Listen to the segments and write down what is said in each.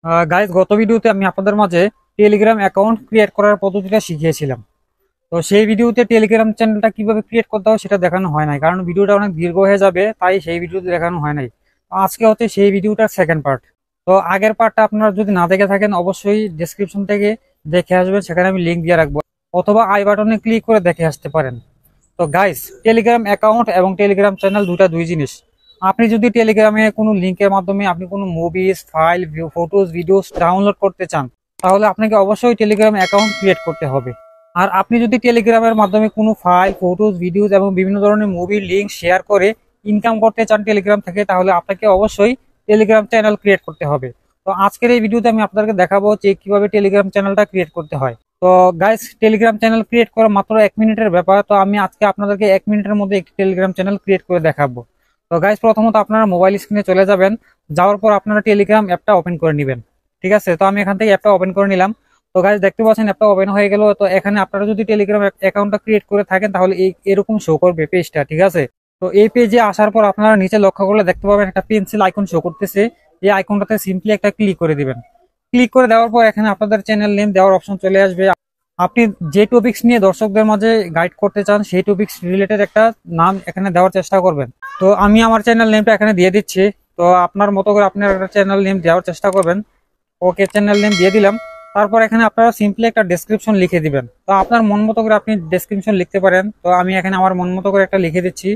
Guys, গত ভিডিওতে আমি আপনাদের মাঝে টেলিগ্রাম অ্যাকাউন্ট ক্রিয়েট করার পদ্ধতিটা শিখিয়েছিলাম। তো সেই ভিডিওতে টেলিগ্রাম চ্যানেলটা কিভাবে ক্রিয়েট করতে হয় সেটা দেখানো হয় নাই, কারণ ভিডিওটা অনেক দীর্ঘ হয়ে যাবে, তাই সেই ভিডিওতে দেখানো হয় নাই। তো আজকে হচ্ছে সেই ভিডিওটার সেকেন্ড পার্ট। তো আগের পার্টটা আপনারা যদি না দেখে থাকেন অবশ্যই ডেসক্রিপশন থেকে দেখে আসবেন, সেখানে আমি লিঙ্ক দিয়ে রাখবো, অথবা আই বাটনে ক্লিক করে দেখে আসতে পারেন। তো গাইস, টেলিগ্রাম অ্যাকাউন্ট এবং টেলিগ্রাম চ্যানেল দুই জিনিস। আপনি যদি টেলিগ্রামে কোনো লিংকের মাধ্যমে আপনি কোনো movies, file, photos, videos download করতে চান, তাহলে আপনাকে অবশ্যই টেলিগ্রাম অ্যাকাউন্ট ক্রিয়েট করতে হবে। আর আপনি যদি টেলিগ্রামের মাধ্যমে কোনো ফাইল, ফটোজ, ভিডিওস এবং বিভিন্ন ধরনের মুভির লিঙ্ক শেয়ার করে ইনকাম করতে চান টেলিগ্রাম থেকে, তাহলে আপনাকে অবশ্যই টেলিগ্রাম চ্যানেল ক্রিয়েট করতে হবে। তো আজকের এই ভিডিওতে আমি আপনাদেরকে দেখাবো যে কিভাবে টেলিগ্রাম চ্যানেলটা ক্রিয়েট করতে হয়। তো গাইস, টেলিগ্রাম চ্যানেল ক্রিয়েট করা মাত্র 1 মিনিটের ব্যাপার। তো আমি আজকে আপনাদেরকে 1 মিনিটের মধ্যে একটি টেলিগ্রাম চ্যানেল ক্রিয়েট করে দেখাবো। তো গাইস, প্রথমত আপনারা মোবাইল স্ক্রিনে চলে যাবেন। যাওয়ার পর আপনারা টেলিগ্রাম অ্যাপটা ওপেন করে নেবেন। ঠিক আছে, তো আমি এখান থেকে অ্যাপটা ওপেন করে নিলাম। তো গাইস, দেখতে পাচ্ছেন অ্যাপটা ওপেন হয়ে গেল। তো এখানে আপনারা যদি টেলিগ্রাম অ্যাকাউন্টটা ক্রিয়েট করে থাকেন তাহলে এরকম শো করবে পেজটা। ঠিক আছে, তো এই পেজে আসার পর আপনারা নিচে লক্ষ্য করলে দেখতে পাবেন একটা পেন্সিল আইকন শো করতেছে। এই আইকনটাতে সিম্পলি একটা ক্লিক করে দিবেন। ক্লিক করে দেওয়ার পর এখানে আপনাদের চ্যানেল নেম দেওয়ার অপশন চলে আসবে। আপনি যে টপিক্স নিয়ে দর্শকদের মাঝে গাইড করতে চান সেই টপিক্স রিলেটেড একটা নাম এখানে দেওয়ার চেষ্টা করবেন। তো আমি আমার চ্যানেল নেমটা এখানে দিয়ে দিচ্ছি। তো আপনার মতো করে আপনার একটা চ্যানেল নেম দেওয়ার চেষ্টা করবেন। ওকে, চ্যানেল নেম দিয়ে দিলাম। তারপর এখানে আপনারা সিম্পলি একটা ডেসক্রিপশন লিখে দিবেন। তো আপনার মন মতো করে আপনি ডেসক্রিপশন লিখতে পারেন। তো আমি এখানে আমার মন মতো করে একটা লিখে দিচ্ছি।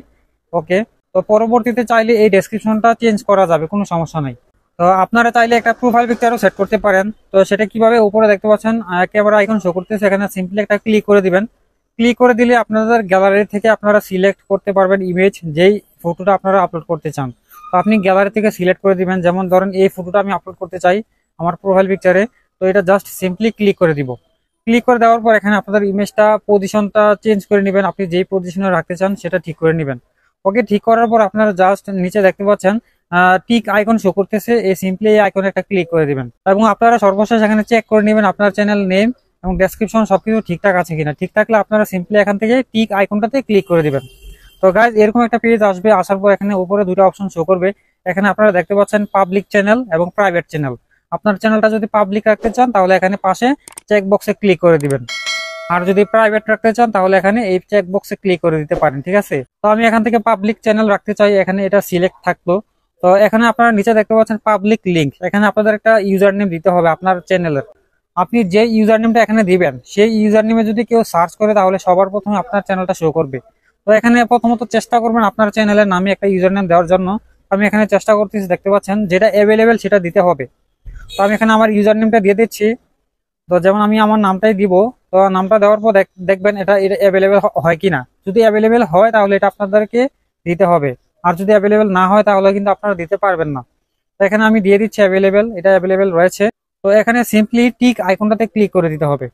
ওকে, তো পরবর্তীতে চাইলে এই ডেসক্রিপশনটা চেঞ্জ করা যাবে, কোনো সমস্যা নাই। তো আপনারা চাইলে একটা প্রোফাইল পিকচারও সেট করতে পারেন। তো সেটা কিভাবে, উপরে দেখতে পাচ্ছেন ক্যামেরা আইকন শো করতেছে, এখানে সিম্পলি একটা ক্লিক করে দিবেন। ক্লিক করে দিলে আপনাদের গ্যালারি থেকে আপনারা সিলেক্ট করতে পারবেন ইমেজ, যেই ফটোটা আপনারা আপলোড করতে চান। তো আপনি গ্যালারি থেকে সিলেক্ট করে দিবেন। যেমন ধরেন এই ফটোটা আমি আপলোড করতে চাই আমার প্রোফাইল পিকচারে। তো এটা জাস্ট সিম্পলি ক্লিক করে দিব। ক্লিক করে দেওয়ার পর এখানে আপনাদের ইমেজটা পজিশনটা চেঞ্জ করে নেবেন। আপনি যেই পজিশনে রাখতে চান সেটা ঠিক করে নেবেন। ওকে, ঠিক করার পর আপনারা জাস্ট নিচে দেখতে পাচ্ছেন টিক আইকন শো করতেছে, এই সিম্পলি এই আইকনে একটা ক্লিক করে দিবেন। এবং আপনারা সর্বশেষ এখানে চেক করে নেবেন আপনার চ্যানেল নেম এবং ডেসক্রিপশন সবকিছু ঠিকঠাক আছে কিনা। ঠিক থাকলে আপনারা সিম্পলি এখান থেকে টিক আইকনটাতে ক্লিক করে দিবেন। তো গাইজ, এরকম একটা পেজ আসবে। আসার পর এখানে উপরে দুটো অপশন শো করবে। এখানে আপনারা দেখতে পাচ্ছেন পাবলিক চ্যানেল এবং প্রাইভেট চ্যানেল। আপনার চ্যানেলটা যদি পাবলিক রাখতে চান তাহলে এখানে পাশে চেক বক্সে ক্লিক করে দিবেন। আর যদি প্রাইভেট রাখতে চান তাহলে এখানে এই চেক বক্সে ক্লিক করে দিতে পারেন। ঠিক আছে, তো আমি এখান থেকে পাবলিক চ্যানেল রাখতে চাই, এখানে এটা সিলেক্ট থাকলো। তো এখানে আপনারা নিচে দেখতে পাচ্ছেন পাবলিক লিংক। এখানে আপনাদের একটা ইউজার নেম দিতে হবে আপনার চ্যানেলের। আপনি যে ইউজার নেমটা এখানে দিবেন সেই ইউজার নেমে যদি কেউ সার্চ করে তাহলে সবার প্রথমে আপনার চ্যানেলটা শো করবে। তো এখানে প্রথমত চেষ্টা করবেন আপনার চ্যানেলের নামে একটা ইউজার নেম দেওয়ার জন্য। আমি এখানে চেষ্টা করতেছি, দেখতে পাচ্ছেন যেটা অ্যাভেলেবেল সেটা দিতে হবে। তো আমি এখানে আমার ইউজার নেমটা দিয়ে দিচ্ছি। তো যেমন আমি আমার নামটাই দিব। তো নামটা দেওয়ার পর দেখবেন এটা এটা অ্যাভেলেবেল হয় কিনা। যদি অ্যাভেলেবেল হয় তাহলে এটা আপনাদেরকে দিতে হবে। আর যদি অ্যাভেলেবেল না হয় তাহলে কিন্তু আপনারা দিতে পারবেন না। তো এখানে আমি দিয়ে দিচ্ছি অ্যাভেলেবেল, এটা অ্যাভেলেবেল রয়েছে। তো এখানে সিম্পলি টিক আইকনটাতে ক্লিক করে দিতে হবে।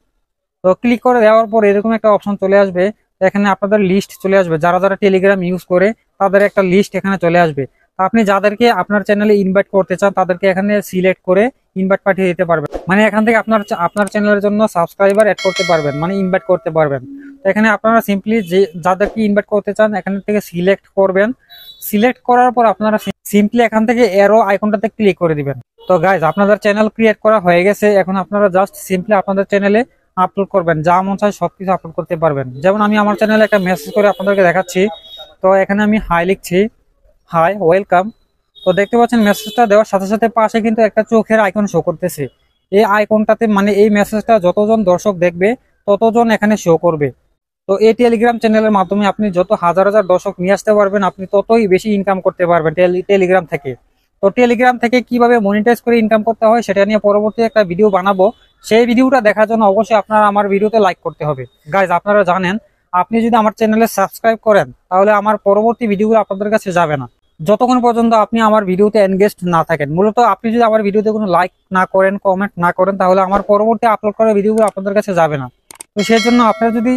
তো ক্লিক করে দেওয়ার পর এরকম একটা অপশন চলে আসবে। তো এখানে আপনাদের লিস্ট চলে আসবে, যারা যারা টেলিগ্রাম ইউজ করে তাদের একটা লিস্ট এখানে চলে আসবে। তো আপনি যাদেরকে আপনার চ্যানেলে ইনভাইট করতে চান তাদেরকে এখানে সিলেক্ট করে ইনভাইট পাঠিয়ে দিতে পারবেন। মানে এখান থেকে আপনার আপনার চ্যানেলের জন্য সাবস্ক্রাইবার অ্যাড করতে পারবেন, মানে ইনভাইট করতে পারবেন। তো এখানে আপনারা সিম্পলি যে যাদেরকে ইনভাইট করতে চান এখান থেকে সিলেক্ট করবেন। সিলেক্ট করার পর আপনারা সিম্পলি এখান থেকে এরো আইকনটাতে ক্লিক করে দিবেন। তো গাইজ, আপনাদের চ্যানেল ক্রিয়েট করা হয়ে গেছে। এখন আপনারা জাস্ট সিম্পলি আপনাদের চ্যানেলে আপলোড করবেন, যা মন চায় সবকিছু আপলোড করতে পারবেন। যেমন আমি আমার চ্যানেলে একটা মেসেজ করে আপনাদেরকে দেখাচ্ছি। তো এখানে আমি হাই লিখছি, হাই ওয়েলকাম। তো দেখতে পাচ্ছেন মেসেজটা দেওয়ার সাথে সাথে পাশে কিন্তু একটা চোখের আইকন শো করতেছে। এই আইকনটাতে মানে এই মেসেজটা যতজন দর্শক দেখবে ততজন এখানে শো করবে। তো এই টেলিগ্রাম চ্যানেলের মাধ্যমে আপনি যত হাজার হাজার দর্শক নিয়ে আসতে পারবেন, আপনি ততই বেশি ইনকাম করতে পারবেন টেলিগ্রাম থেকে। তো টেলিগ্রাম থেকে কিভাবে মনিটাইজ করে ইনকাম করতে হয় সেটা নিয়ে পরবর্তী একটা ভিডিও বানাবো। সেই ভিডিওটা দেখার জন্য অবশ্যই আপনারা আমার ভিডিওতে লাইক করতে হবে। গাইজ, আপনারা জানেন আপনি যদি আমার চ্যানেলে সাবস্ক্রাইব করেন তাহলে আমার পরবর্তী ভিডিওগুলো আপনাদের কাছে যাবে না, যতক্ষণ পর্যন্ত আপনি আমার ভিডিওতে এনগেজড না থাকেন। মূলত আপনি যদি আমার ভিডিওতে কোনো লাইক না করেন, কমেন্ট না করেন, তাহলে আমার পরবর্তী আপলোড করা ভিডিওগুলো আপনাদের কাছে যাবে না। তো সেই জন্য আপনারা যদি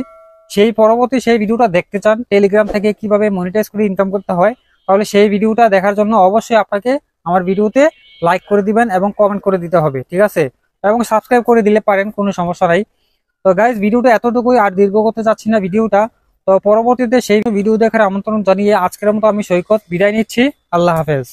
সেই ভিডিওটা দেখতে চান টেলিগ্রাম থেকে কিভাবে মনিটাইজ করে ইনকাম করতে হয়, তাহলে সেই ভিডিওটা দেখার জন্য অবশ্যই আপনাকে আমার ভিডিওতে লাইক করে দিবেন এবং কমেন্ট করে দিতে হবে। ঠিক আছে, এবং সাবস্ক্রাইব করে দিলে পারেন, কোনো সমস্যা নাই। তো গাইজ, ভিডিওটা এতটুকুই, আর দীর্ঘ করতে চাচ্ছি না ভিডিওটা। তো পরবর্তীতে সেই ভিডিও দেখার আমন্ত্রণ জানিয়ে আজকের মতো আমি সৈকত বিদায় নিচ্ছি। আল্লাহ হাফেজ।